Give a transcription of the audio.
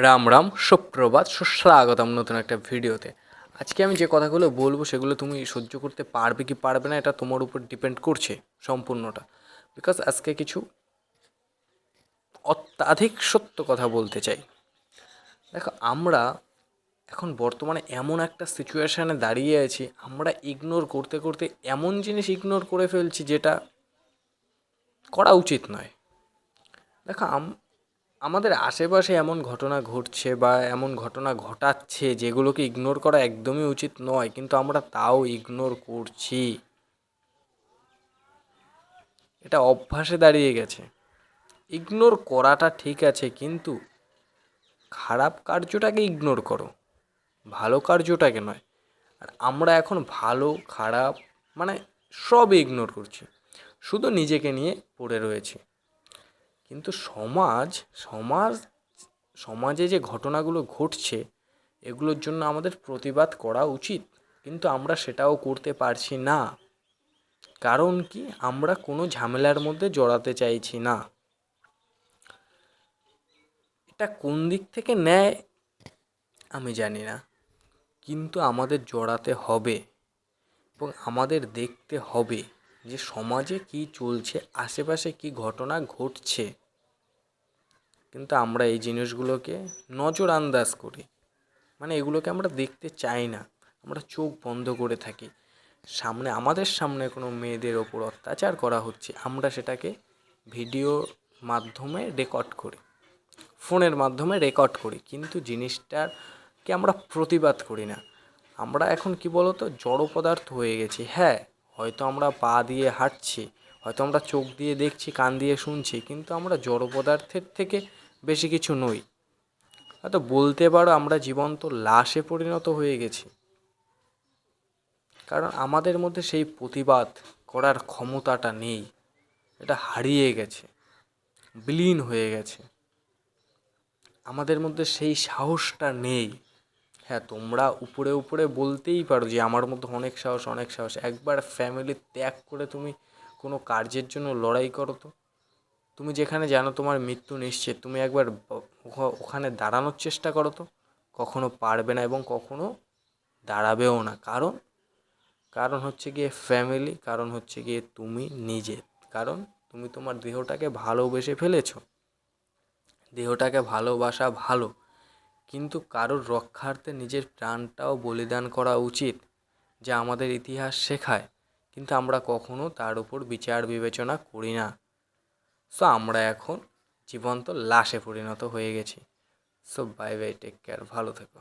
রাম রাম, সুপ্রভাত, সুস্বাগতম নতুন একটা ভিডিওতে। আজকে আমি যে কথাগুলো বলবো সেগুলো তুমি সহ্য করতে পারবে কি পারবে না এটা তোমার উপর ডিপেন্ড করছে সম্পূর্ণটা। বিকজ আজকে কিছু অত্যাধিক সত্য কথা বলতে চাই। দেখো, আমরা এখন বর্তমানে এমন একটা সিচুয়েশানে দাঁড়িয়ে আছি, আমরা ইগনোর করতে করতে এমন জিনিস ইগনোর করে ফেলছি যেটা করা উচিত নয়। দেখো, আমাদের আশেপাশে এমন ঘটনা ঘটছে বা এমন ঘটনা ঘটাচ্ছে যেগুলোকে ইগনোর করা একদমই উচিত নয়, কিন্তু আমরা তাও ইগনোর করছি। এটা অভ্যাসে দাঁড়িয়ে গেছে। ইগনোর করাটা ঠিক আছে, কিন্তু খারাপ কার্যটাকে ইগনোর করো, ভালো কার্যটাকে নয়। আর আমরা এখন ভালো খারাপ মানে সব ইগনোর করছি, শুধু নিজেকে নিয়ে পড়ে রয়েছি। কিন্তু সমাজ সমাজ সমাজে যে ঘটনাগুলো ঘটছে এগুলোর জন্য আমাদের প্রতিবাদ করা উচিত, কিন্তু আমরা সেটাও করতে পারছি না। কারণ কি, আমরা কোনো ঝামেলার মধ্যে জড়াতে চাইছি না। এটা কোন দিক থেকে নেয় আমি জানি না, কিন্তু আমাদের জড়াতে হবে এবং আমাদের দেখতে হবে যে সমাজে কি চলছে, আশেপাশে কি ঘটনা ঘটছে। কিন্তু আমরা এই জিনিসগুলোকে নজর আন্দাজ করি, মানে এগুলোকে আমরা দেখতে চাই না। আমরা চোখ বন্ধ করে থাকি। আমাদের সামনে কোনো মেয়েদের ওপর অত্যাচার করা হচ্ছে, আমরা সেটাকে ভিডিওর মাধ্যমে রেকর্ড করি, ফোনের মাধ্যমে রেকর্ড করি, কিন্তু জিনিসটাকে আমরা প্রতিবাদ করি না। আমরা এখন কি বলতো, জড় পদার্থ হয়ে গেছি। হ্যাঁ, হয়তো আমরা পা দিয়ে হাঁটছি, হয়তো আমরা চোখ দিয়ে দেখছি, কান দিয়ে শুনছি, কিন্তু আমরা জড় পদার্থের থেকে বেশি কিছু নই। হয়তো বলতে পারো আমরা জীবন্ত লাশে পরিণত হয়ে গেছি, কারণ আমাদের মধ্যে সেই প্রতিবাদ করার ক্ষমতাটা নেই। এটা হারিয়ে গেছে, বিলীন হয়ে গেছে। আমাদের মধ্যে সেই সাহসটা নেই। হ্যাঁ, তোমরা উপরে উপরে বলতেই পারো যে আমার মধ্যে অনেক সাহস, অনেক সাহস। একবার ফ্যামিলি ত্যাগ করে তুমি কোনো কার্যের জন্য লড়াই করো তো। তুমি যেখানে জানো তোমার মৃত্যু নিশ্চিত, তুমি একবার ওখানে দাঁড়ানোর চেষ্টা করো তো। কখনো পারবে না এবং কখনো দাঁড়াবেও না। কারণ কারণ হচ্ছে গিয়ে ফ্যামিলি, কারণ হচ্ছে গিয়ে তুমি নিজে। কারণ তুমি তোমার দেহটাকে ভালোবেসে ফেলেছো। দেহটাকে ভালোবাসা ভালো, কিন্তু কারোর রক্ষার্থে নিজের প্রাণটাও বলিদান করা উচিত, যা আমাদের ইতিহাস শেখায়। কিন্তু আমরা কখনো তার উপর বিচার বিবেচনা করি না। সো আমরা এখন জীবন্ত লাশে পরিণত হয়ে গেছি। So bye bye, take care, ভালো থেকো।